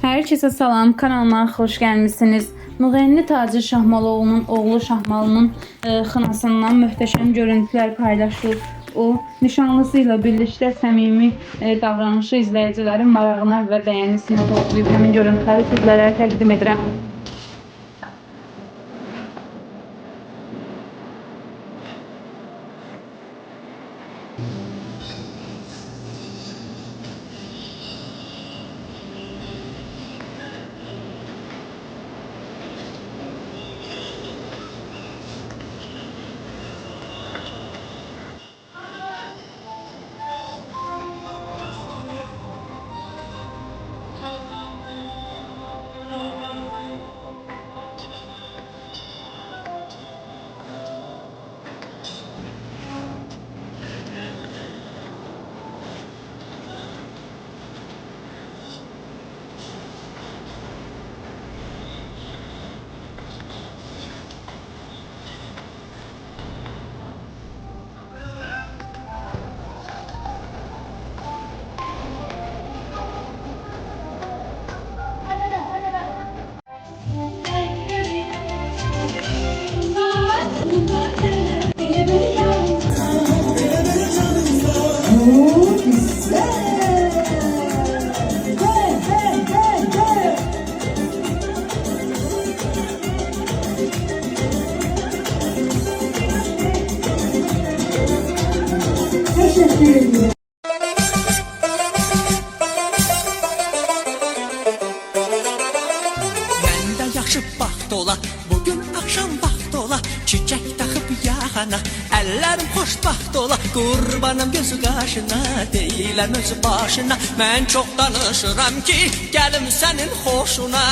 Herkese salam, kanalıma xoş gəlmisiniz. Müğənni Tacir Şahmalıoğlu'nun oğlu Şahmalının xınasından möhtəşəm görüntülər paylaşdı. O, nişanlısıyla birlikdə səmimi davranışı izləyicilərin marağına və bəyənisini toplayıb. Həmin görüntüləri sizlərə təqdim edirəm. Teşekkür ediyorum. Məndə yaxşı vaxt ola, bugün axşam vaxt ola, çiçək taxıb yaxana, əllərim xoşbaxt ola, qurbanım gözü qaşına, deyiləm özü başına, mən çox danışıram ki, gəlim sənin xoşuna.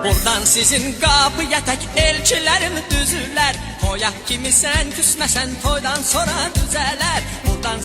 Buradan sizin qapıya tək elçilərim düzülər, toya kimi sən küsməsən toydan sonra düzələr. Buradan